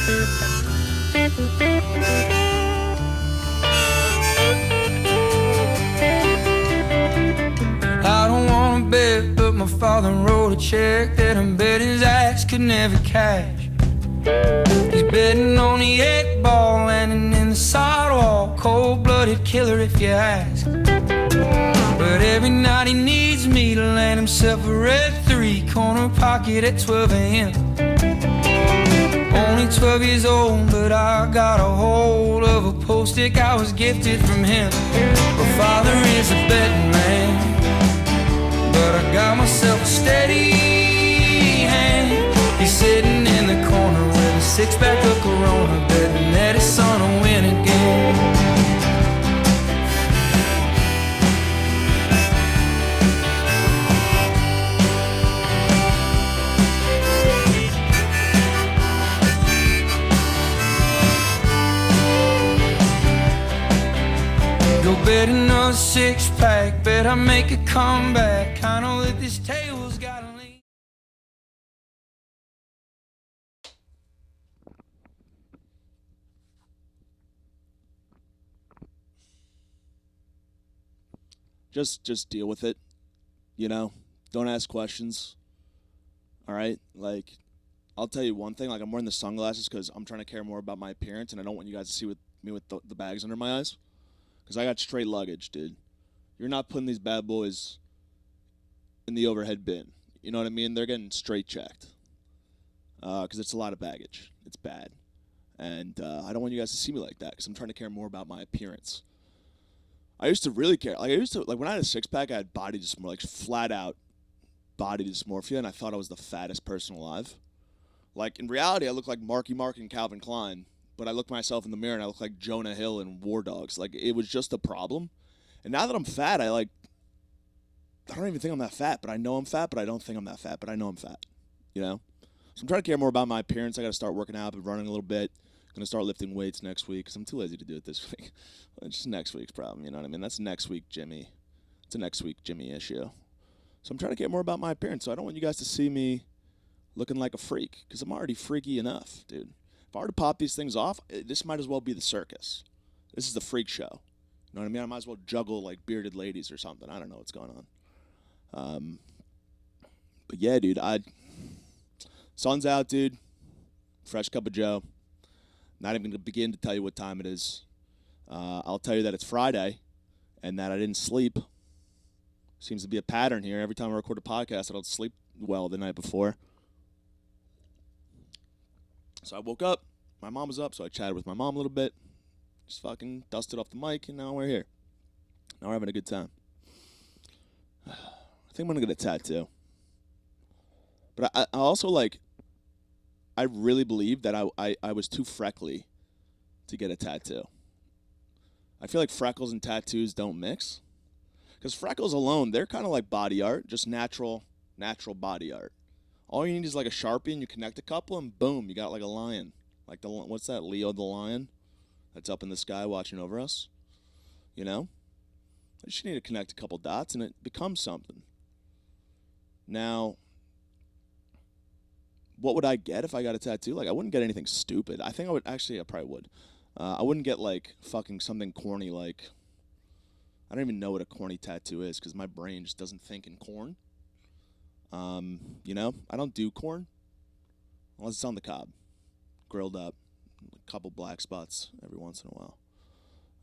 I don't wanna bet, but my father wrote a check that I'm betting his ass could never cash. He's betting on the 8-ball landing in the sidewalk, cold-blooded killer if you ask. But every night he needs me to land himself a red 3-corner pocket at 12 a.m. Only 12 years old, but I got a hold of a post-it I was gifted from him. My father is a betting man, but I got myself a steady hand. He's sitting in the corner with a 6-pack of Corona, betting that his son will win again. Go bet another 6-pack, bet I make a comeback. I know that this table's gotta lean. Just deal with it, you know? Don't ask questions, all right? Like, I'll tell you one thing. Like, I'm wearing the sunglasses because I'm trying to care more about my appearance, and I don't want you guys to see me with the bags under my eyes because I got straight luggage, dude. You're not putting these bad boys in the overhead bin. You know what I mean? They're getting straight checked because it's a lot of baggage. It's bad. And I don't want you guys to see me like that because I'm trying to care more about my appearance. I used to really care. Like when I had a 6-pack, I had body dysmorphia, like flat out body dysmorphia, and I thought I was the fattest person alive. Like in reality, I look like Marky Mark and Calvin Klein, but I look myself in the mirror and I look like Jonah Hill and War Dogs. Like it was just a problem. And now that I'm fat, I don't even think I'm that fat, but I know I'm fat, but I don't think I'm that fat, but I know I'm fat. You know? So I'm trying to care more about my appearance. I got to start working out and running a little bit. Going to start lifting weights next week because I'm too lazy to do it this week. It's just next week's problem, you know what I mean? That's next week, Jimmy. It's a next week Jimmy issue. So I'm trying to get more about my appearance, so I don't want you guys to see me looking like a freak because I'm already freaky enough, dude. If I were to pop these things off, this might as well be the circus. This is the freak show. You know what I mean? I might as well juggle like bearded ladies or something. I don't know what's going on. But yeah, dude, sun's out, dude. Fresh cup of Joe. Not even going to begin to tell you what time it is. I'll tell you that it's Friday and that I didn't sleep. Seems to be a pattern here. Every time I record a podcast, I don't sleep well the night before. So I woke up. My mom was up, so I chatted with my mom a little bit. Just fucking dusted off the mic, and now we're here. Now we're having a good time. I think I'm going to get a tattoo. But I also, like, I really believe that I was too freckly to get a tattoo. I feel like freckles and tattoos don't mix. Because freckles alone, they're kind of like body art, just natural body art. All you need is like a Sharpie and you connect a couple and boom, you got like a lion. Like what's that, Leo the lion that's up in the sky watching over us? You know? I just need to connect a couple dots and it becomes something. Now, what would I get if I got a tattoo? Like, I wouldn't get anything stupid. I think I probably would. I wouldn't get, like, fucking something corny like, I don't even know what a corny tattoo is because my brain just doesn't think in corn. You know, I don't do corn unless it's on the cob, grilled up, a couple black spots every once in a while.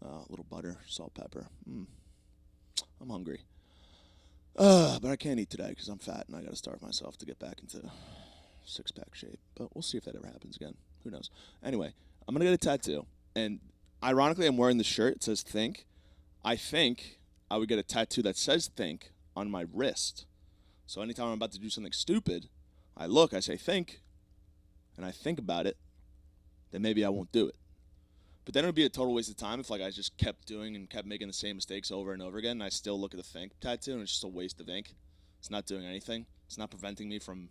A little butter, salt, pepper. I'm hungry. But I can't eat today because I'm fat and I got to starve myself to get back into 6-pack shape. But we'll see if that ever happens again. Who knows? Anyway, I'm going to get a tattoo. And ironically, I'm wearing the shirt. It says Think. I think I would get a tattoo that says Think on my wrist. So anytime I'm about to do something stupid, I say Think, and I think about it, then maybe I won't do it. But then it would be a total waste of time if like I just kept doing and kept making the same mistakes over and over again, and I still look at the Think tattoo, and it's just a waste of ink. It's not doing anything. It's not preventing me from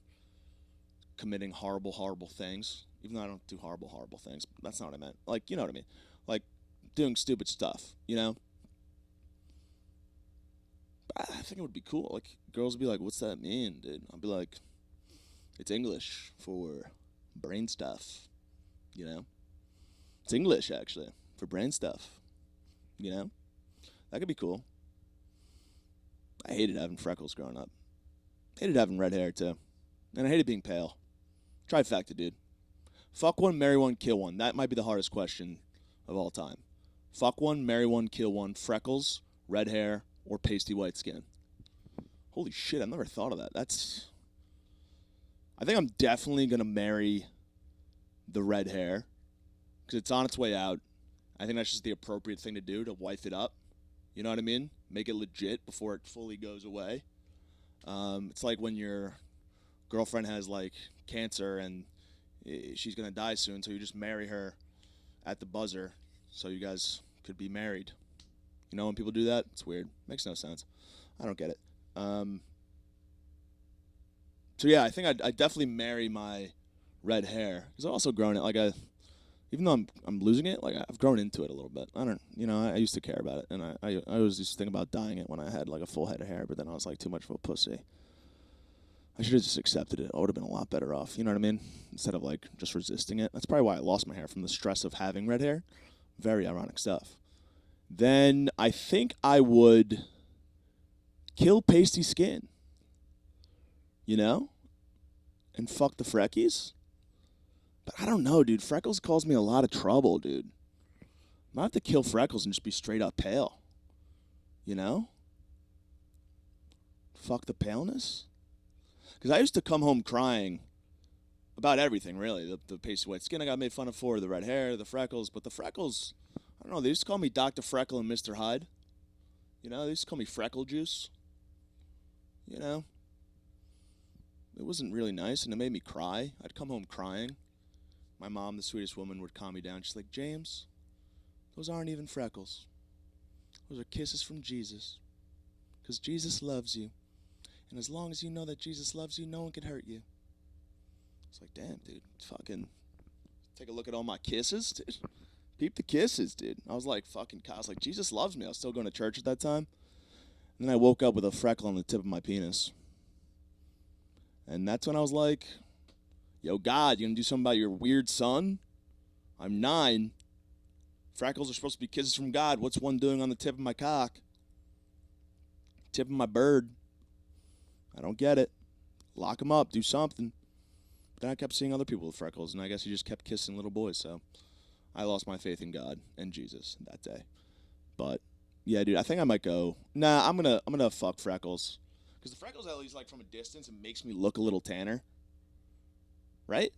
committing horrible, horrible things, even though I don't do horrible, horrible things. That's not what I meant. Like, you know what I mean? Like, doing stupid stuff, you know? I think it would be cool. Like, girls would be like, what's that mean, dude? I'd be like, it's English for brain stuff. You know? It's English, actually, for brain stuff. You know? That could be cool. I hated having freckles growing up. Hated having red hair, too. And I hated being pale. Trifecta, dude. Fuck one, marry one, kill one. That might be the hardest question of all time. Fuck one, marry one, kill one. Freckles, red hair, or pasty white skin. Holy shit, I've never thought of that. I think I'm definitely going to marry the red hair because it's on its way out. I think that's just the appropriate thing to do, to wife it up. You know what I mean? Make it legit before it fully goes away. It's like when your girlfriend has, like, cancer and she's going to die soon, so you just marry her at the buzzer so you guys could be married. You know when people do that? It's weird. Makes no sense. I don't get it. So, yeah, I think I'd definitely marry my red hair because I've also grown it. Like, even though I'm losing it, like, I've grown into it a little bit. I used to care about it, and I always used to think about dyeing it when I had, like, a full head of hair, but then I was, like, too much of a pussy. I should have just accepted it. I would have been a lot better off, you know what I mean? Instead of, like, just resisting it. That's probably why I lost my hair, from the stress of having red hair. Very ironic stuff. Then I think I would kill pasty skin, you know? And fuck the freckies. But I don't know, dude. Freckles cause me a lot of trouble, dude. I might have to kill freckles and just be straight up pale. You know? Fuck the paleness. Because I used to come home crying about everything, really. The pasty white skin I got made fun of for, the red hair, the freckles. But the freckles, I don't know, they used to call me Dr. Freckle and Mr. Hyde. You know, they used to call me Freckle Juice. You know? It wasn't really nice, and it made me cry. I'd come home crying. My mom, the sweetest woman, would calm me down. She's like, James, those aren't even freckles. Those are kisses from Jesus. Because Jesus loves you. And as long as you know that Jesus loves you, no one can hurt you. It's like, damn, dude. Fucking take a look at all my kisses, dude. Peep the kisses, dude. I was like, Jesus loves me. I was still going to church at that time. And then I woke up with a freckle on the tip of my penis. And that's when I was like, yo, God, you gonna do something about your weird son? I'm 9. Freckles are supposed to be kisses from God. What's one doing on the tip of my cock? Tip of my bird. I don't get it. Lock him up. Do something. But then I kept seeing other people with freckles, and I guess he just kept kissing little boys, so I lost my faith in God and Jesus that day. But, yeah, dude, I think I might go, nah, I'm gonna fuck freckles. Because the freckles, at least, like, from a distance, it makes me look a little tanner. Right?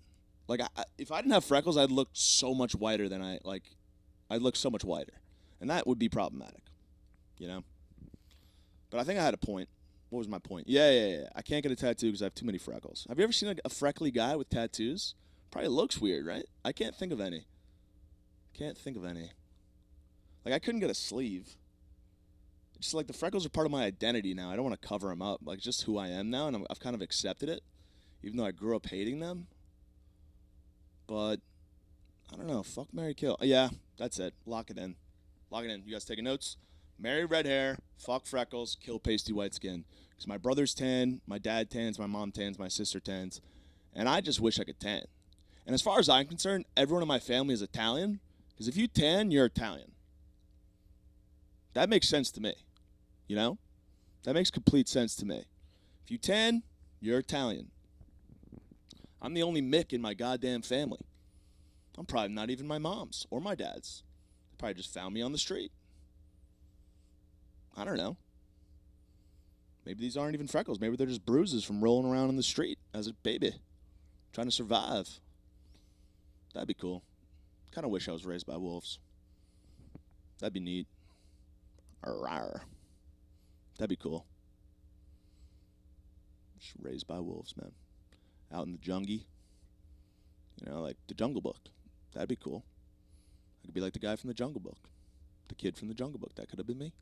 Like, if I didn't have freckles, I'd look so much whiter than I'd look so much whiter. And that would be problematic, you know? But I think I had a point. What was my point? Yeah. I can't get a tattoo because I have too many freckles. Have you ever seen a freckly guy with tattoos? Probably looks weird, right? I can't think of any. Like, I couldn't get a sleeve. It's like the freckles are part of my identity now. I don't want to cover them up. Like, just who I am now, and I've kind of accepted it, even though I grew up hating them. But, I don't know. Fuck, marry, kill. Yeah, that's it. Lock it in. You guys taking notes? Marry red hair, fuck freckles, kill pasty white skin. Because my brother's tan, my dad tans, my mom tans, my sister tans. And I just wish I could tan. And as far as I'm concerned, everyone in my family is Italian. Because if you tan, you're Italian. That makes sense to me. You know? That makes complete sense to me. If you tan, you're Italian. I'm the only Mick in my goddamn family. I'm probably not even my mom's or my dad's. They probably just found me on the street. I don't know. Maybe these aren't even freckles. Maybe they're just bruises from rolling around in the street as a baby. Trying to survive. That'd be cool. Kind of wish I was raised by wolves. That'd be neat. Arr. That'd be cool. Just raised by wolves, man. Out in the jungle. You know, like the Jungle Book. That'd be cool. I could be like the guy from the Jungle Book. The kid from the Jungle Book. That could have been me.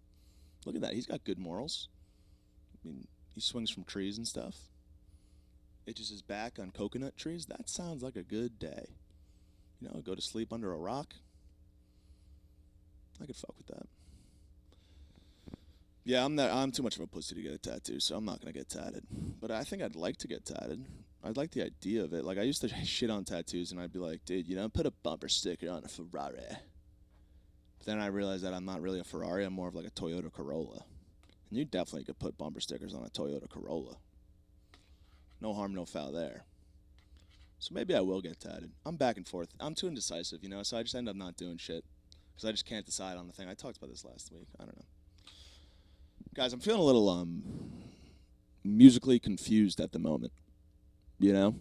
Look at that. He's got good morals. I mean, he swings from trees and stuff. Itches his back on coconut trees. That sounds like a good day. You know, go to sleep under a rock. I could fuck with that. Yeah, I'm too much of a pussy to get a tattoo, so I'm not going to get tatted. But I think I'd like to get tatted. I like the idea of it. Like I used to shit on tattoos, and I'd be like, dude, put a bumper sticker on a Ferrari. But then I realized that I'm not really a Ferrari. I'm more of like a Toyota Corolla. And you definitely could put bumper stickers on a Toyota Corolla. No harm, no foul there. So maybe I will get tatted. I'm back and forth. I'm too indecisive, so I just end up not doing shit. Because I just can't decide on the thing. I talked about this last week. I don't know. Guys, I'm feeling a little musically confused at the moment. I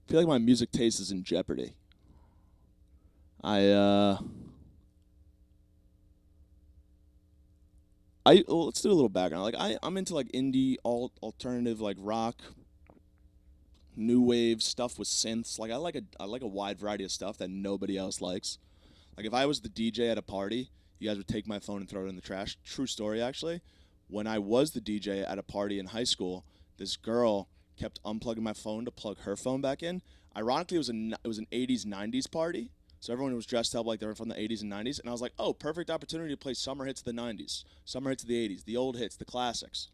feel like my music taste is in jeopardy. Well, let's do a little background. Like I'm into like indie, alternative, like rock, new wave stuff with synths. Like I like a wide variety of stuff that nobody else likes. Like if I was the DJ at a party, you guys would take my phone and throw it in the trash. True story, actually. When I was the DJ at a party in high school, this girl kept unplugging my phone to plug her phone back in. Ironically, it was an 80s, 90s party. So everyone was dressed up like they were from the 80s and 90s. And I was like, oh, perfect opportunity to play summer hits of the 90s, summer hits of the 80s, the old hits, the classics.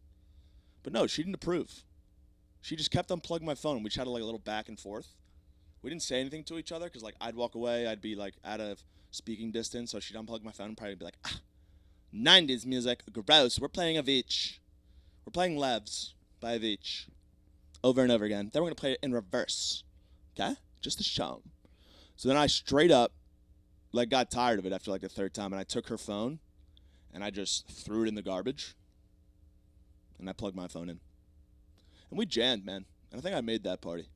But no, she didn't approve. She just kept unplugging my phone. We chatted like a little back and forth. We didn't say anything to each other because like I'd walk away. I'd be like out of speaking distance. So she'd unplug my phone and probably be like, 90s music, gross. We're playing Avicii. We're playing Levs by Avicii over and over again. Then we're going to play it in reverse. Okay? Just to show 'em. So then I straight up got tired of it after like the third time, and I took her phone and I just threw it in the garbage and I plugged my phone in. And we jammed, man. And I think I made that party.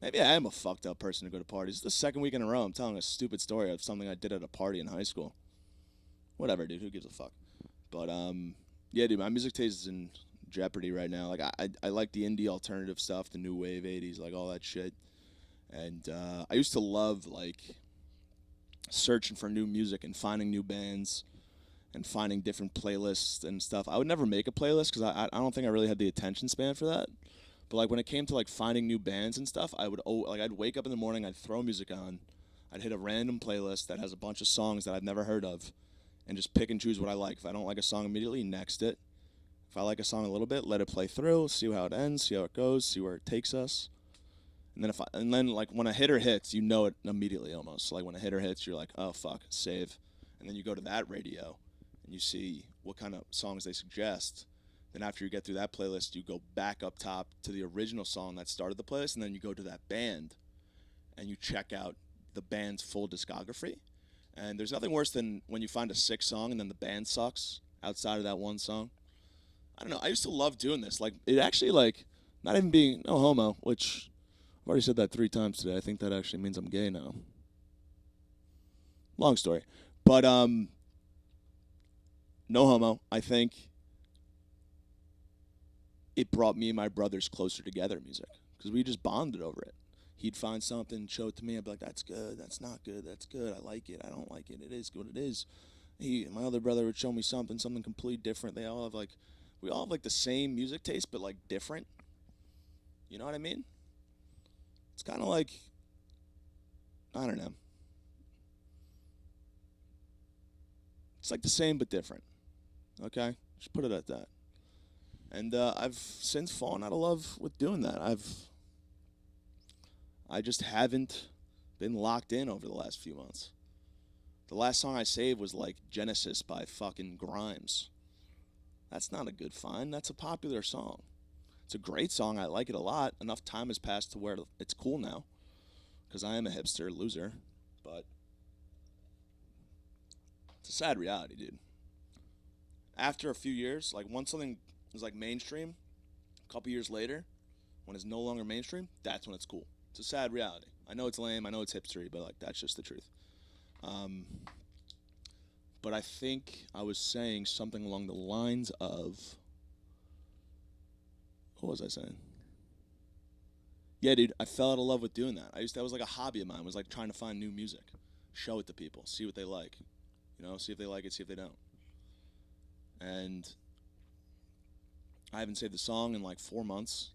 Maybe I am a fucked up person to go to parties. It's the second week in a row I'm telling a stupid story of something I did at a party in high school. Whatever, dude. Who gives a fuck? But yeah, dude, my music taste is in jeopardy right now. Like I like the indie alternative stuff, the new wave 80s, like all that shit. And I used to love like searching for new music and finding new bands and finding different playlists and stuff. I would never make a playlist because I don't think I really had the attention span for that. But like when it came to like finding new bands and stuff, I'd wake up in the morning, I'd throw music on, I'd hit a random playlist that has a bunch of songs that I've never heard of, and just pick and choose what I like. If I don't like a song immediately, next it. If I like a song a little bit, let it play through, see how it ends, see how it goes, see where it takes us. And then like when a hitter hits, you know it immediately almost. So, like when a hitter hits, you're like, oh fuck, save. And then you go to that radio and you see what kind of songs they suggest. Then after you get through that playlist, you go back up top to the original song that started the playlist, and then you go to that band and you check out the band's full discography. And there's nothing worse than when you find a sick song and then the band sucks outside of that one song. I don't know. I used to love doing this. Like it actually like not even being no homo, which I've already said that 3 times today. I think that actually means I'm gay now. Long story. But no homo. I think it brought me and my brothers closer together, music, because we just bonded over it. He'd find something, show it to me. I'd be like, that's good, that's not good, that's good, I like it, I don't like it, it is what it is. My other brother would show me something completely different. We all have like the same music taste, but like different. You know what I mean? It's kind of like, I don't know. It's like the same but different. Okay? Just put it at that. And I've since fallen out of love with doing that. I just haven't been locked in over the last few months. The last song I saved was like Genesis by fucking Grimes. That's not a good find. That's a popular song. It's a great song. I like it a lot. Enough time has passed to where it's cool now. Because I am a hipster loser. But it's a sad reality, dude. After a few years, like once something is like mainstream, a couple years later, when it's no longer mainstream, that's when it's cool. It's a sad reality. I know it's lame. I know it's hipstery, but like that's just the truth. But I think I was saying something along the lines of, what was I saying? Yeah, dude, I fell out of love with doing that. That was like a hobby of mine. Was like trying to find new music, show it to people, see what they like, see if they like it, see if they don't. And I haven't saved the song in like 4 months.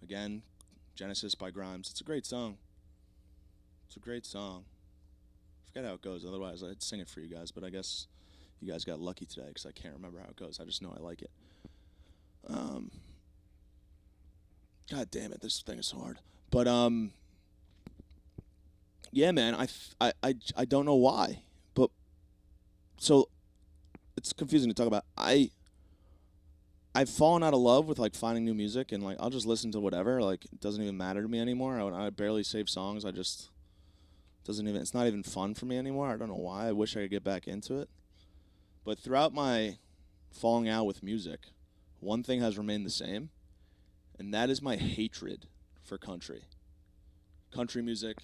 Again, Genesis by Grimes. It's a great song. It's a great song. I forget how it goes. Otherwise, I'd sing it for you guys. But I guess you guys got lucky today because I can't remember how it goes. I just know I like it. God damn it, this thing is so hard. But yeah, man, I don't know why, but so it's confusing to talk about. I've fallen out of love with like finding new music and like I'll just listen to whatever. Like it doesn't even matter to me anymore. I barely save songs. I just doesn't even. It's not even fun for me anymore. I don't know why. I wish I could get back into it. But throughout my falling out with music, one thing has remained the same, and that is my hatred for country. Country music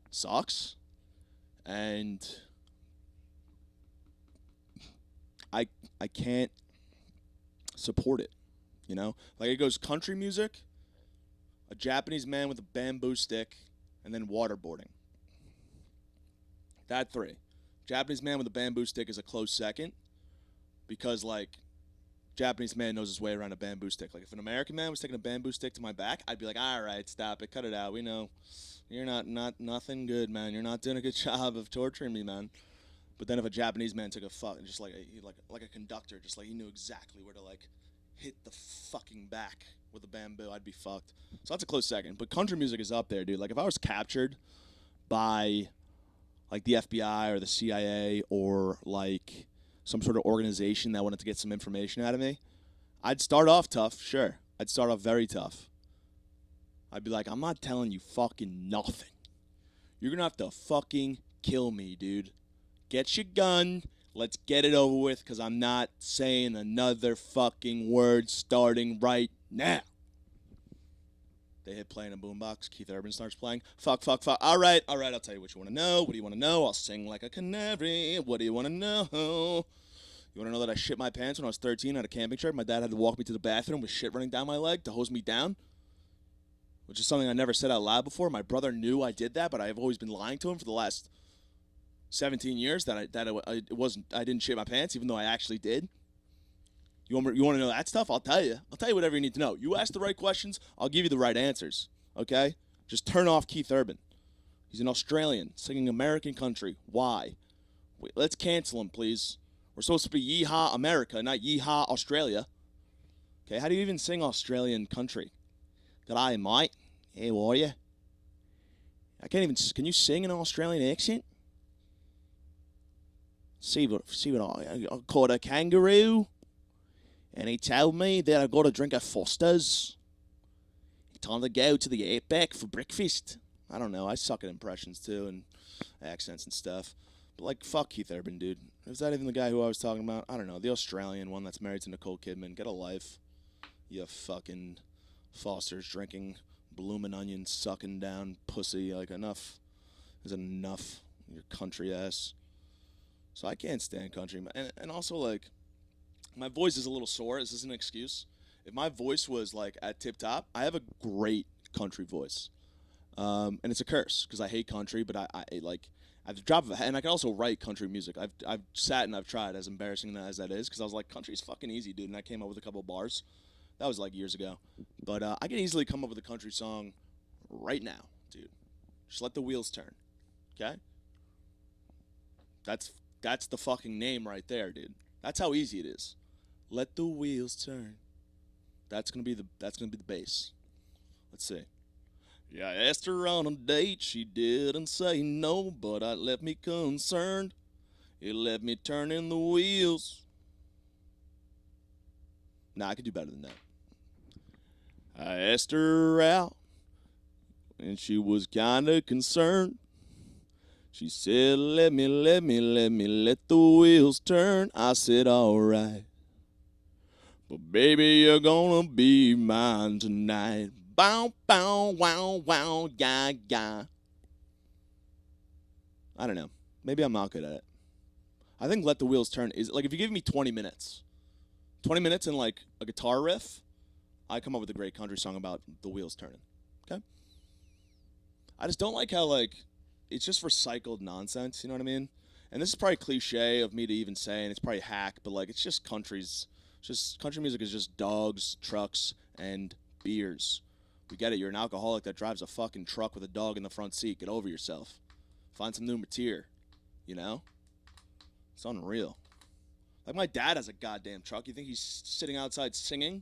sucks, and I I can't support it. You know, like it goes country music, a Japanese man with a bamboo stick, and then waterboarding. That three. Japanese man with a bamboo stick is a close second because like Japanese man knows his way around a bamboo stick. Like if an American man was taking a bamboo stick to my back, I'd be like, all right, stop it, cut it out. We know you're not nothing good, man. You're not doing a good job of torturing me, man. But then if a Japanese man took a fuck, just like a conductor, just like he knew exactly where to like hit the fucking back with a bamboo, I'd be fucked. So that's a close second. But country music is up there, dude. Like if I was captured by like the FBI or the CIA or like some sort of organization that wanted to get some information out of me, I'd start off tough, sure. I'd start off very tough. I'd be like, I'm not telling you fucking nothing. You're gonna have to fucking kill me, dude. Get your gun. Let's get it over with because I'm not saying another fucking word starting right now. They hit play in a boombox. Keith Urban starts playing. Fuck, fuck, fuck. All right. I'll tell you what you want to know. What do you want to know? I'll sing like a canary. What do you want to know? You want to know that I shit my pants when I was 13 at a camping trip? My dad had to walk me to the bathroom with shit running down my leg to hose me down, which is something I never said out loud before. My brother knew I did that, but I've always been lying to him for the last 17 years that I didn't shit my pants, even though I actually did. You want to know that stuff? I'll tell you. I'll tell you whatever you need to know. You ask the right questions, I'll give you the right answers. Okay? Just turn off Keith Urban. He's an Australian singing American country. Why? Wait, let's cancel him, please. We're supposed to be Yeehaw America, not Yeehaw Australia. Okay? How do you even sing Australian country? G'day, mate. How are you? I can't even. Can you sing an Australian accent? See what I caught a kangaroo. And he told me that I got to drink a Foster's. Time to go to the Outback for breakfast. I don't know. I suck at impressions too and accents and stuff. But like, fuck Keith Urban, dude. Is that even the guy who I was talking about? I don't know. The Australian one that's married to Nicole Kidman. Get a life. You fucking Foster's drinking, bloomin' onion, sucking down pussy. Like enough is enough. Your country ass. So I can't stand country. And also like, my voice is a little sore. This is an excuse. If my voice was like at tip top, I have a great country voice, and it's a curse because I hate country. But I like I've dropped and I can also write country music. I've sat and I've tried, as embarrassing as that is, because I was like, country's fucking easy, dude. And I came up with a couple of bars. That was like years ago. But I can easily come up with a country song right now, dude. Just let the wheels turn, okay? That's the fucking name right there, dude. That's how easy it is. Let the wheels turn. That's gonna be the bass. Let's see. Yeah, I asked her on a date. She didn't say no, but it left me concerned. It left me turning the wheels. Nah, I could do better than that. I asked her out, and she was kinda concerned. She said, let the wheels turn. I said, alright. But baby, you're gonna be mine tonight. Bow, bow, wow, wow, yeah, yeah. I don't know. Maybe I'm not good at it. I think Let the Wheels Turn is, like, if you give me 20 minutes and, like, a guitar riff, I come up with a great country song about the wheels turning. Okay? I just don't like how, like, it's just recycled nonsense, you know what I mean? And this is probably cliche of me to even say, and it's probably hack, but, like, it's just country music is just dogs, trucks, and beers. We get it. You're an alcoholic that drives a fucking truck with a dog in the front seat. Get over yourself. Find some new material, you know? It's unreal. Like, my dad has a goddamn truck. You think he's sitting outside singing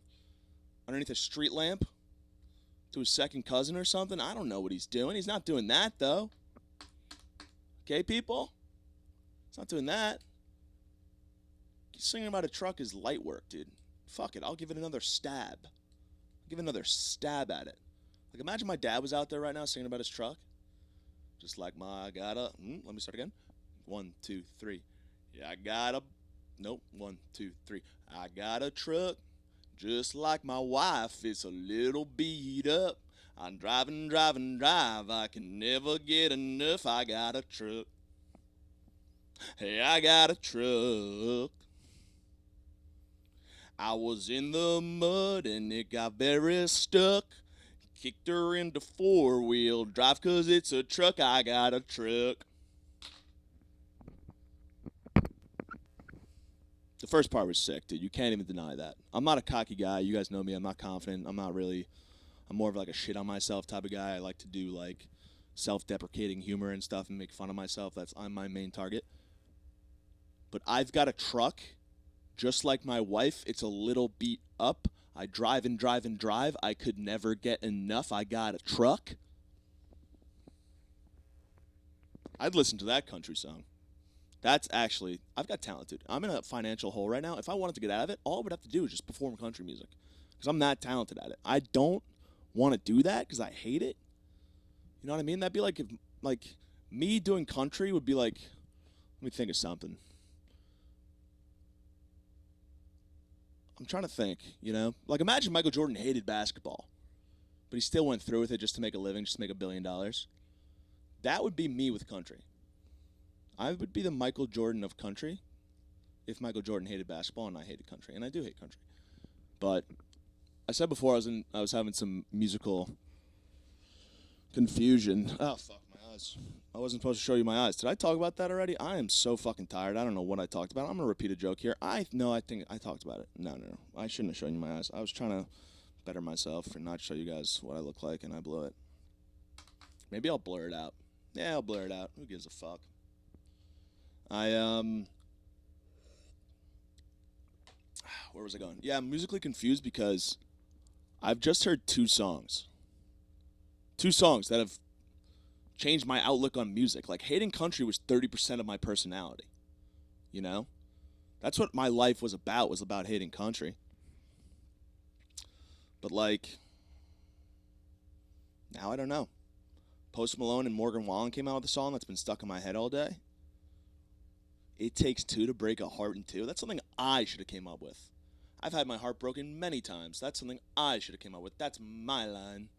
underneath a street lamp? to his second cousin or something. I don't know what he's doing. He's not doing that, though. Okay, people? He's not doing that. Singing about a truck is light work, dude. Fuck it. I'll give it another stab. I'll give another stab at it. Like, imagine my dad was out there right now singing about his truck. Just like my, I got a, let me start again. 1, 2, 3. Yeah, I got a, nope, 1, 2, 3. I got a truck, just like my wife. It's a little beat up. I'm driving, I can never get enough. I got a truck. Hey, I got a truck. I was in the mud and it got very stuck. Kicked her into 4-wheel drive 'cause it's a truck. I got a truck. The first part was sick, dude. You can't even deny that. I'm not a cocky guy. You guys know me. I'm not confident. I'm more of like a shit on myself type of guy. I like to do like self-deprecating humor and stuff and make fun of myself. I'm my main target. But I've got a truck, just like my wife. It's a little beat up. I drive and drive and drive. I could never get enough. I got a truck. I'd listen to that country song. That's actually, I've got talent, dude. I'm in a financial hole right now. If I wanted to get out of it, all I would have to do is just perform country music. Because I'm that talented at it. I don't want to do that because I hate it. You know what I mean? That'd be like, if, like, me doing country would be like, let me think of something. I'm trying to think, you know? Like, imagine Michael Jordan hated basketball, but he still went through with it just to make a living, just to make $1 billion. That would be me with country. I would be the Michael Jordan of country if Michael Jordan hated basketball and I hated country, and I do hate country. But I said before I was having some musical confusion. Oh, fuck, my eyes. I wasn't supposed to show you my eyes. Did I talk about that already? I am so fucking tired. I don't know what I talked about. I'm going to repeat a joke here. I think I talked about it. No. I shouldn't have shown you my eyes. I was trying to better myself and not show you guys what I look like, and I blew it. Maybe I'll blur it out. Yeah, I'll blur it out. Who gives a fuck? Where was I going? Yeah, I'm musically confused because I've just heard 2 songs. 2 songs that have changed my outlook on music. Like, hating country was 30% of my personality. You know? That's what my life was about hating country. But, like, now I don't know. Post Malone and Morgan Wallen came out with a song that's been stuck in my head all day. It takes 2 to break a heart in 2. That's something I should have came up with. I've had my heart broken many times. That's something I should have came up with. That's my line.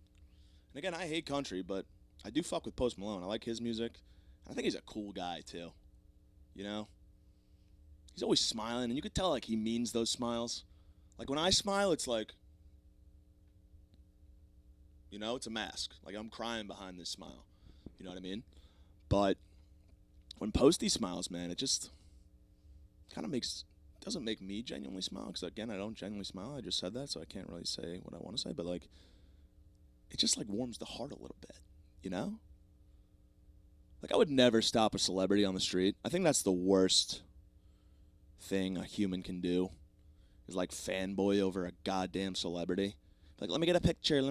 And again, I hate country, but I do fuck with Post Malone. I like his music. I think he's a cool guy, too. You know? He's always smiling, and you could tell, like, he means those smiles. Like, when I smile, it's like, you know, it's a mask. Like, I'm crying behind this smile. You know what I mean? But when Posty smiles, man, it just kind of doesn't make me genuinely smile. Because, again, I don't genuinely smile. I just said that, so I can't really say what I want to say. But, like, it just, like, warms the heart a little bit. You know? Like, I would never stop a celebrity on the street. I think that's the worst thing a human can do is, like, fanboy over a goddamn celebrity. Like, let me get a picture.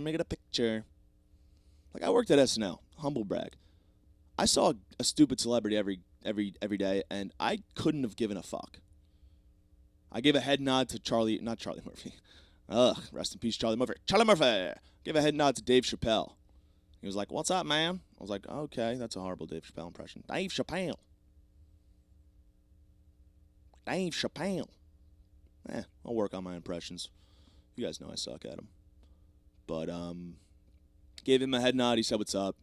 Like, I worked at SNL. Humble brag. I saw a stupid celebrity every day, and I couldn't have given a fuck. I gave a head nod to not Charlie Murphy. Ugh, rest in peace, Charlie Murphy. Charlie Murphy! Gave a head nod to Dave Chappelle. He was like, what's up, man? I was like, okay, that's a horrible Dave Chappelle impression. Dave Chappelle. I'll work on my impressions. You guys know I suck at them. But, gave him a head nod. He said, what's up?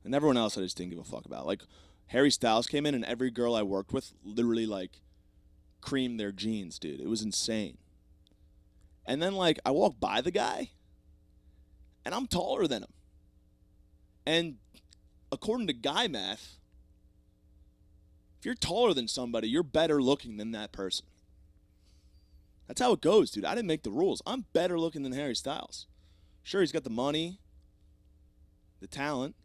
And everyone else I just didn't give a fuck about. Like, Harry Styles came in, and every girl I worked with literally, like, creamed their jeans, dude. It was insane. And then, like, I walked by the guy, and I'm taller than him. And according to guy math, if you're taller than somebody, you're better looking than that person. That's how it goes, dude. I didn't make the rules. I'm better looking than Harry Styles. Sure, he's got the money, the talent.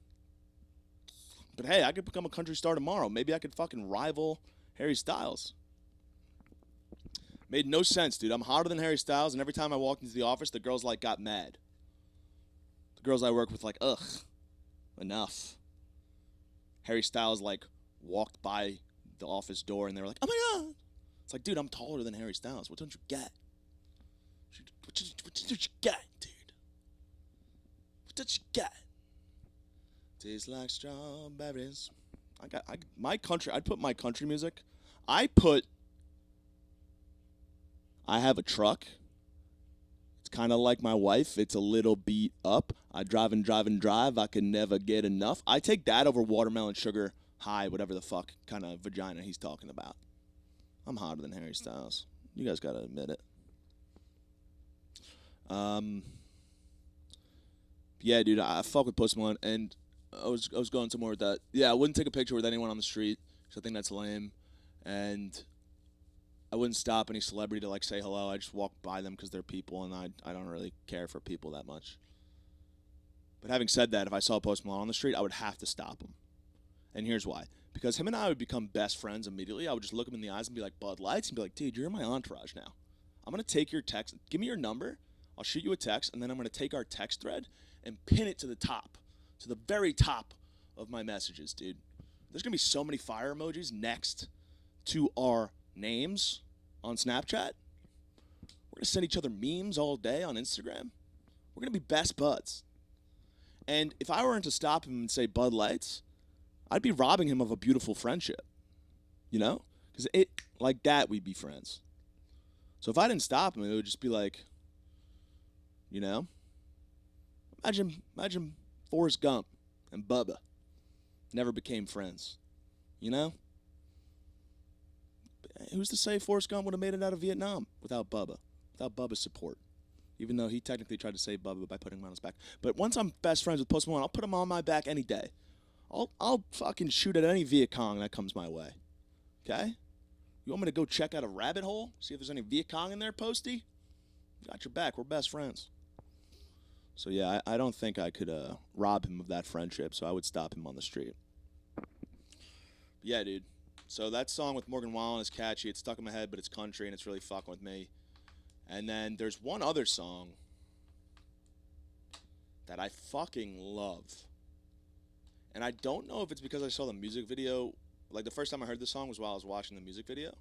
But hey, I could become a country star tomorrow. Maybe I could fucking rival Harry Styles. Made no sense, dude. I'm hotter than Harry Styles, and every time I walked into the office, the girls, like, got mad. The girls I work with like, ugh, enough. Harry Styles like walked by the office door and they were like, oh my god. It's like, dude, I'm taller than Harry Styles. What don't you get? What don't you get, dude? What don't you get? Tastes like strawberries. My country. I'd put my country music. I have a truck. It's kind of like my wife. It's a little beat up. I drive and drive and drive. I can never get enough. I take that over watermelon sugar high, whatever the fuck kind of vagina he's talking about. I'm hotter than Harry Styles. You guys gotta admit it. Yeah, dude, I fuck with Post Malone, and I was going somewhere with that. Yeah, I wouldn't take a picture with anyone on the street, because I think that's lame, and I wouldn't stop any celebrity to like say hello. I just walk by them because they're people, and I don't really care for people that much. But having said that, if I saw Post Malone on the street, I would have to stop him, and here's why. Because him and I would become best friends immediately. I would just look him in the eyes and be like, Bud Lights, and be like, dude, you're in my entourage now. I'm going to take your text. Give me your number. I'll shoot you a text, and then I'm going to take our text thread and pin it to the top, to the very top of my messages, dude. There's going to be so many fire emojis next to our names on Snapchat. We're going to send each other memes all day on Instagram. We're going to be best buds. And if I weren't to stop him and say Bud Lights, I'd be robbing him of a beautiful friendship, you know? Because like that, we'd be friends. So if I didn't stop him, it would just be like, you know? Imagine Forrest Gump and Bubba never became friends, you know? Who's to say Forrest Gump would have made it out of Vietnam without Bubba, without Bubba's support? Even though he technically tried to save Bubba by putting him on his back. But once I'm best friends with Post Malone, I'll put him on my back any day. I'll fucking shoot at any Viet Cong that comes my way. Okay? You want me to go check out a rabbit hole? See if there's any Viet Cong in there, Posty? Got your back. We're best friends. So, yeah, I don't think I could rob him of that friendship, so I would stop him on the street. Yeah, dude. So that song with Morgan Wallen is catchy. It's stuck in my head, but it's country, and it's really fucking with me. And then there's one other song that I fucking love. And I don't know if it's because I saw the music video. Like, the first time I heard the song was while I was watching the music video.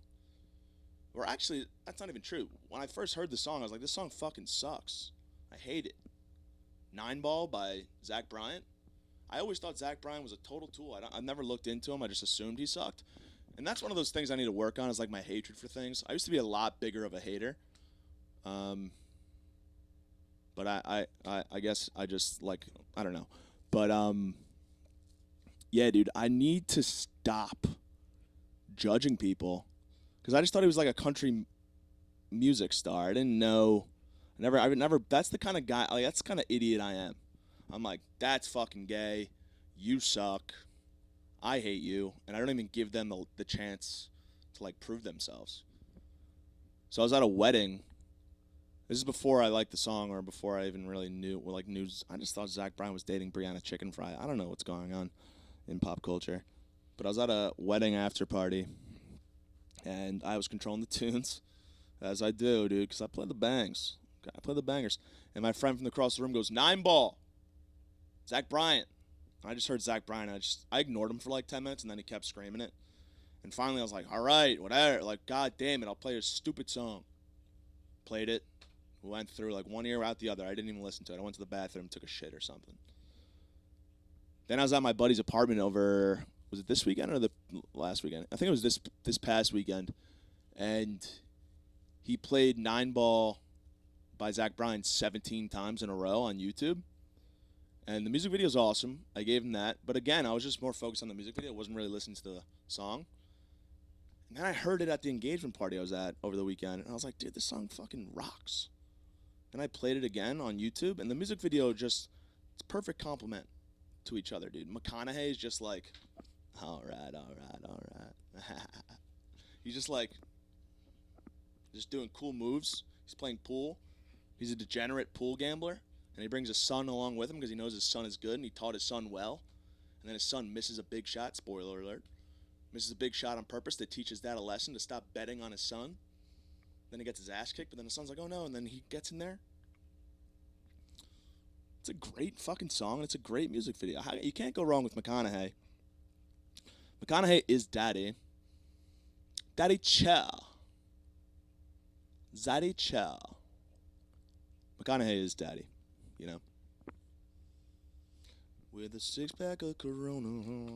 Or actually, that's not even true. When I first heard the song, I was like, this song fucking sucks. I hate it. 9 Ball by Zach Bryan. I always thought Zach Bryan was a total tool. I've never looked into him. I just assumed he sucked. And that's one of those things I need to work on, is like my hatred for things. I used to be a lot bigger of a hater. But I guess I just, like, I don't know. But, yeah, dude, I need to stop judging people, because I just thought he was like a country music star. I didn't know. I never. That's the kind of guy. Like, that's the kind of idiot I am. I'm like, that's fucking gay. You suck. I hate you, and I don't even give them the chance to like prove themselves. So I was at a wedding. This is before I liked the song, or before I even really knew. I just thought Zach Bryan was dating Brianna Chicken Fry. I don't know what's going on in pop culture. But I was at a wedding after party, and I was controlling the tunes, as I do, dude, because I play the bangs. I play the bangers. And my friend from across the room goes, 9 Ball, Zach Bryan. And I just heard Zach Bryan. I ignored him for like 10 minutes, and then he kept screaming it. And finally I was like, all right, whatever. Like, God damn it, I'll play a stupid song. Played it. Went through like one ear out the other. I didn't even listen to it. I went to the bathroom, took a shit or something. Then I was at my buddy's apartment over, was it this weekend or the last weekend? I think it was this past weekend. And he played 9 Ball by Zach Bryan 17 times in a row on YouTube. And the music video is awesome. I gave him that. But again, I was just more focused on the music video. I wasn't really listening to the song. And then I heard it at the engagement party I was at over the weekend. And I was like, dude, this song fucking rocks. And I played it again on YouTube. And the music video it's a perfect compliment to each other, dude. McConaughey is just like, all right. He's just like, just doing cool moves. He's playing pool. He's a degenerate pool gambler. And he brings his son along with him because he knows his son is good, and he taught his son well. And then his son misses a big shot, spoiler alert. Misses a big shot on purpose to teach his dad a lesson to stop betting on his son. Then he gets his ass kicked, but then his son's like, oh no, and then he gets in there. It's a great fucking song, and it's a great music video. You can't go wrong with McConaughey. McConaughey is daddy. Daddy Chow. Zaddy Chow. McConaughey is daddy, you know. With a six-pack of Corona,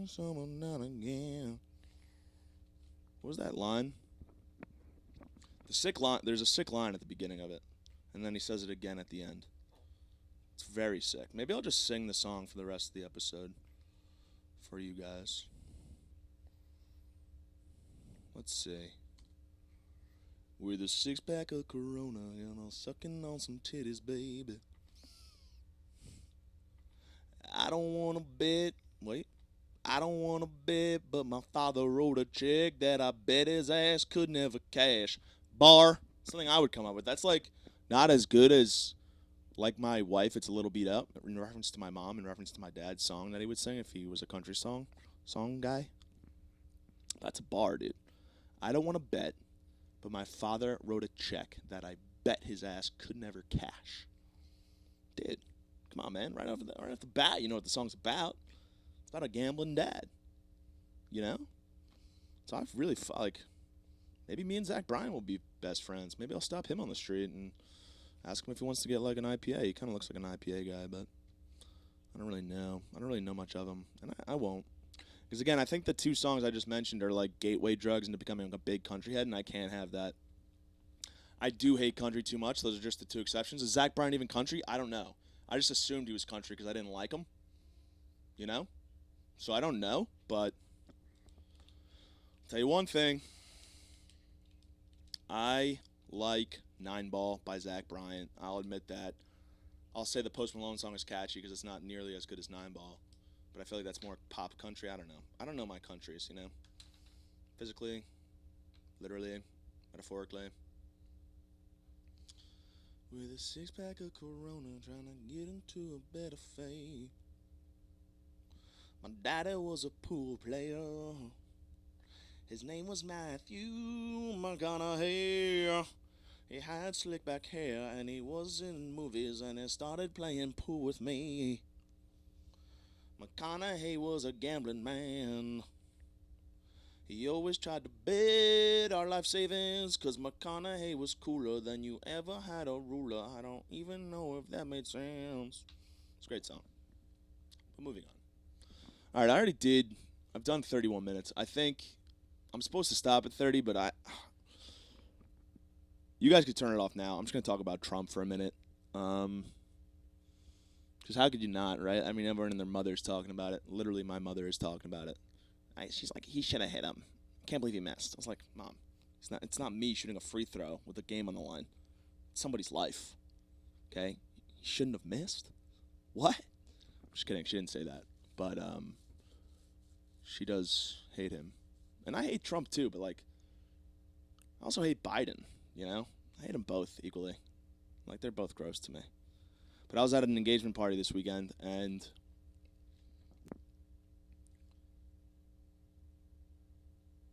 someone not again. What was that line? There's a sick line at the beginning of it, and then he says it again at the end. It's very sick. Maybe I'll just sing the song for the rest of the episode for you guys. Let's see. With a six-pack of Corona, sucking on some titties, baby. I don't want to bet. Wait. I don't want to bet, but my father wrote a check that I bet his ass could never cash. Bar. Something I would come up with. That's like not as good as like my wife. It's a little beat up in reference to my mom, in reference to my dad's song that he would sing if he was a country song guy. That's a bar, dude. I don't want to bet, but my father wrote a check that I bet his ass could never cash. Dude, come on, man. Right off the bat, you know what the song's about. It's about a gambling dad, you know? So I've really, maybe me and Zach Bryan will be best friends. Maybe I'll stop him on the street and ask him if he wants to get, like, an IPA. He kind of looks like an IPA guy, but I don't really know. I don't really know much of him, and I won't. Because, again, I think the two songs I just mentioned are, like, gateway drugs into becoming, like, a big country head, and I can't have that. I do hate country too much. Those are just the two exceptions. Is Zach Bryan even country? I don't know. I just assumed he was country because I didn't like him, you know? So I don't know, but I'll tell you one thing. I like 9 Ball by Zach Bryan. I'll admit that. I'll say the Post Malone song is catchy because it's not nearly as good as 9 Ball. But I feel like that's more pop country. I don't know. I don't know my countries, you know. Physically, literally, metaphorically. With a six-pack of Corona, trying to get into a better fate. My daddy was a pool player. His name was Matthew McConaughey. He had slick back hair and he was in movies and he started playing pool with me. McConaughey was a gambling man. He always tried to bet our life savings, 'cause McConaughey was cooler than you ever had a ruler. I don't even know if that made sense. It's a great song. But moving on. Alright, I've done 31 minutes. I think I'm supposed to stop at 30, but you guys could turn it off now. I'm just going to talk about Trump for a minute. Because how could you not, right? I mean, everyone and their mother's talking about it. Literally, my mother is talking about it. She's like, he should have hit him. Can't believe he missed. I was like, Mom, it's not me shooting a free throw with a game on the line. It's somebody's life. Okay? He shouldn't have missed? What? I'm just kidding. She didn't say that. But she does hate him. And I hate Trump too, but like, I also hate Biden, you know? I hate them both equally. Like, they're both gross to me. But I was at an engagement party this weekend, and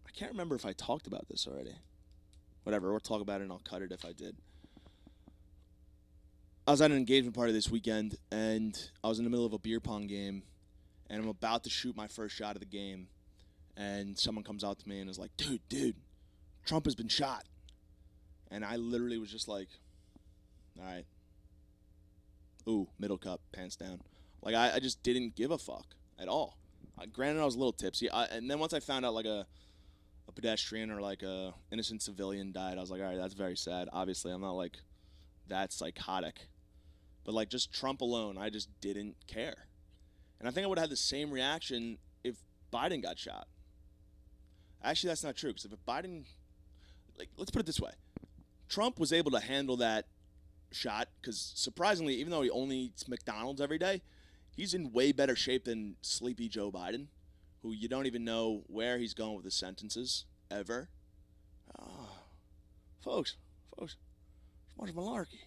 I can't remember if I talked about this already. Whatever, we'll talk about it and I'll cut it if I did. I was at an engagement party this weekend, and I was in the middle of a beer pong game, and I'm about to shoot my first shot of the game, and someone comes out to me and is like, dude, Trump has been shot. And I literally was just like, all right. Ooh, middle cup, pants down. Like, I just didn't give a fuck at all. Granted, I was a little tipsy. And then once I found out, like, a pedestrian or, like, a innocent civilian died, I was like, all right, that's very sad. Obviously, I'm not, like, that psychotic. But, like, just Trump alone, I just didn't care. And I think I would have had the same reaction if Biden got shot. Actually, that's not true, because if Biden, like, let's put it this way. Trump was able to handle that shot because, surprisingly, even though he only eats McDonald's every day, he's in way better shape than sleepy Joe Biden, who you don't even know where he's going with his sentences, ever. Folks, it's much malarkey.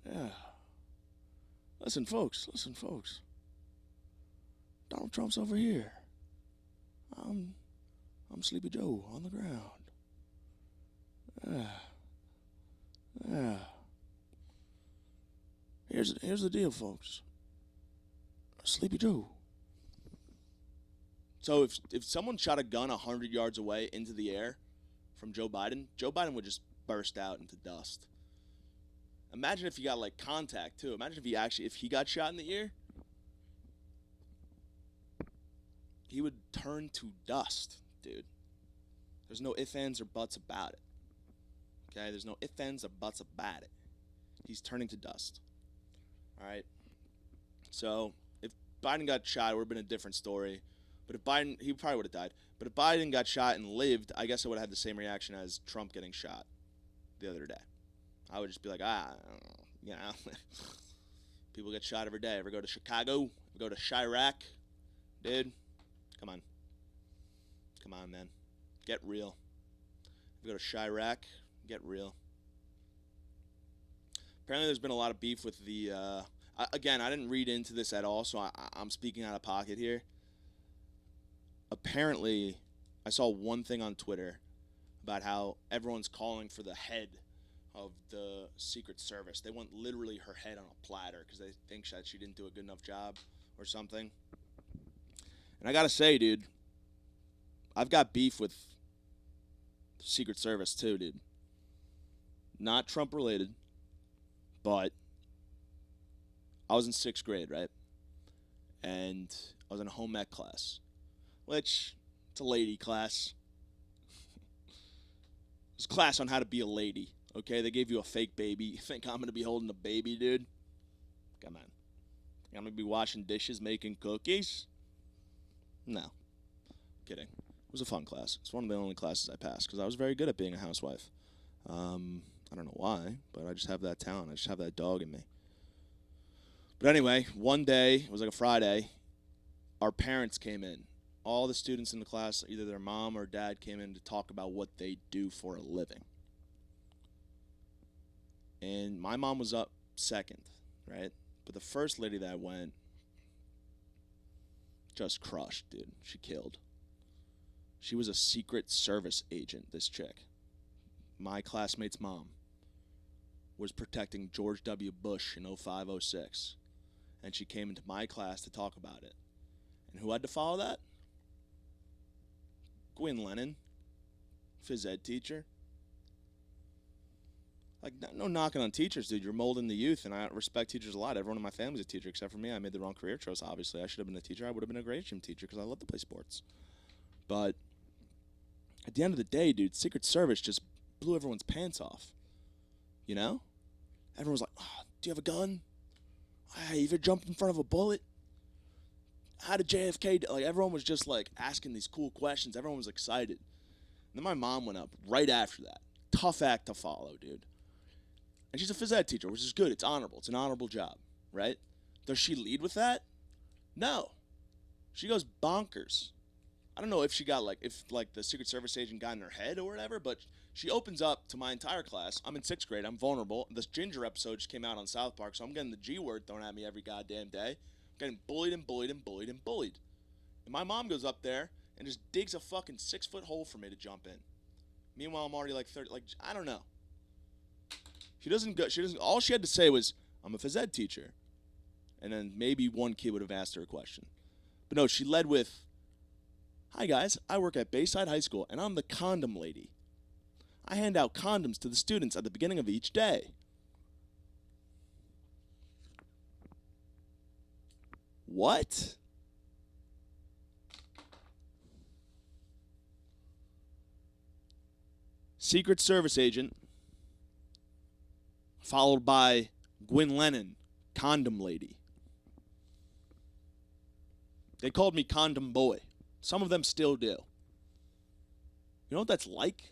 Yeah. Listen, folks. Donald Trump's over here. I'm Sleepy Joe on the ground. Yeah. Here's the deal, folks. Sleepy Joe. So if someone shot a gun 100 yards away into the air from Joe Biden would just burst out into dust. Imagine if he got like contact too. Imagine if he got shot in the ear. He would turn to dust, dude. There's no ifs, ands, or buts about it. Okay? There's no ifs, ands, or buts about it. He's turning to dust. All right? So, if Biden got shot, it would have been a different story. But if Biden, he probably would have died. But if Biden got shot and lived, I guess I would have had the same reaction as Trump getting shot the other day. I would just be like, you know, people get shot every day. Ever go to Chicago? Ever go to Chirac? Dude, come on. Come on, man. Get real. If you go to Chirac, get real. Apparently there's been a lot of beef with the, again, I didn't read into this at all, so I'm speaking out of pocket here. Apparently, I saw one thing on Twitter about how everyone's calling for the head of the Secret Service. They want literally her head on a platter because they think that she didn't do a good enough job or something. And I gotta say, dude, I've got beef with the Secret Service too, dude. Not Trump related, but I was in 6th grade, right? And I was in a home ec class, which it's a lady class. It's a class on how to be a lady. Okay, they gave you a fake baby. You think I'm going to be holding a baby, dude? Come on. I'm going to be washing dishes, making cookies? No. Kidding. It was a fun class. It's one of the only classes I passed because I was very good at being a housewife. I don't know why, but I just have that talent. I just have that dog in me. But anyway, one day, it was like a Friday, our parents came in. All the students in the class, either their mom or dad came in to talk about what they do for a living. And my mom was up second, right? But the first lady that went just crushed, dude. She killed. She was a Secret Service agent, this chick. My classmate's mom was protecting George W. Bush in 05-06. And she came into my class to talk about it. And who had to follow that? Lennon, phys ed teacher. Like, no knocking on teachers, dude. You're molding the youth, and I respect teachers a lot. Everyone in my family's a teacher except for me. I made the wrong career choice, obviously. I should have been a teacher. I would have been a great gym teacher because I love to play sports. But at the end of the day, dude, Secret Service just blew everyone's pants off. You know? Everyone was like, oh, do you have a gun? Hey, you ever jumped in front of a bullet? How did JFK do? Like, everyone was just, like, asking these cool questions. Everyone was excited. And then my mom went up right after that. Tough act to follow, dude. And she's a phys ed teacher, which is good. It's honorable. It's an honorable job, right? Does she lead with that? No. She goes bonkers. I don't know if she got, like, the Secret Service agent got in her head or whatever, but she opens up to my entire class. I'm in 6th grade. I'm vulnerable. This Ginger episode just came out on South Park, so I'm getting the G word thrown at me every goddamn day. I'm getting bullied and bullied and bullied and bullied. And my mom goes up there and just digs a fucking 6-foot hole for me to jump in. Meanwhile, I'm already like 30. Like, I don't know. She doesn't. All she had to say was, "I'm a phys ed teacher," and then maybe one kid would have asked her a question. But no, she led with, "Hi guys, I work at Bayside High School, and I'm the condom lady. I hand out condoms to the students at the beginning of each day." What? Secret Service agent, followed by Lennon, condom lady. They called me condom boy. Some of them still do. You know what that's like?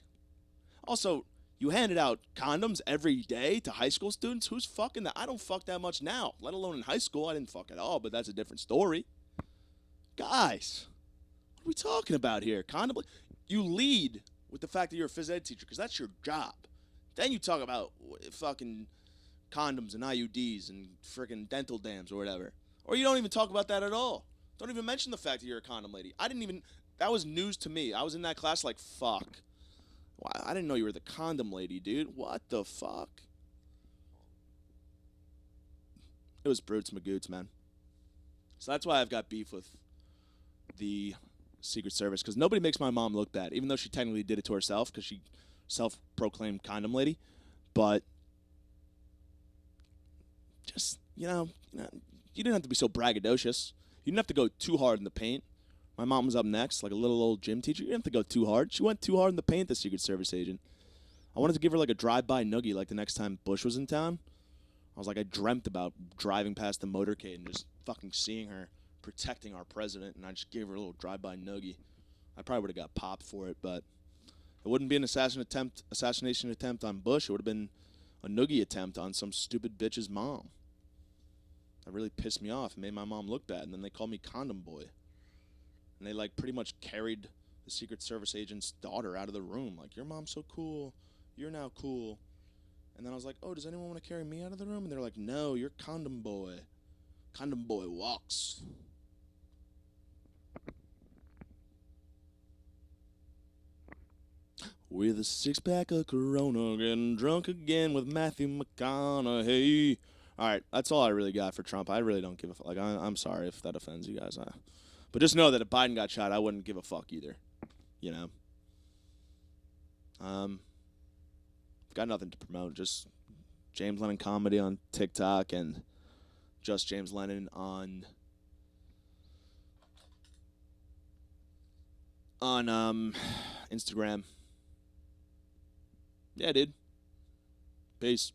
Also, you handed out condoms every day to high school students? Who's fucking that? I don't fuck that much now, let alone in high school. I didn't fuck at all, but that's a different story. Guys, what are we talking about here? Condom. You lead with the fact that you're a phys ed teacher because that's your job. Then you talk about fucking condoms and IUDs and freaking dental dams or whatever. Or you don't even talk about that at all. Don't even mention the fact that you're a condom lady. That was news to me. I was in that class like, fuck. I didn't know you were the condom lady, dude. What the fuck? It was Brutes Magoots, man. So that's why I've got beef with the Secret Service, because nobody makes my mom look bad, even though she technically did it to herself because she self-proclaimed condom lady. But just, you didn't have to be so braggadocious. You didn't have to go too hard in the paint. My mom was up next, like a little old gym teacher. You didn't have to go too hard. She went too hard in the paint, the Secret Service agent. I wanted to give her like a drive-by noogie like the next time Bush was in town. I dreamt about driving past the motorcade and just fucking seeing her protecting our president, and I just gave her a little drive-by noogie. I probably would have got popped for it, but it wouldn't be an assassination attempt on Bush. It would have been a noogie attempt on some stupid bitch's mom. That really pissed me off and made my mom look bad, and then they called me Condom Boy. And they, like, pretty much carried the Secret Service agent's daughter out of the room. Like, your mom's so cool. You're now cool. And then I was like, oh, does anyone want to carry me out of the room? And they're like, no, you're Condom Boy. Condom Boy walks. With a six-pack of Corona, getting drunk again with Matthew McConaughey. All right, that's all I really got for Trump. I really don't give a fuck. Like, I'm sorry if that offends you guys. But just know that if Biden got shot, I wouldn't give a fuck either. Got nothing to promote. Just James Lennon comedy on TikTok and just James Lennon on Instagram. Yeah, dude. Peace.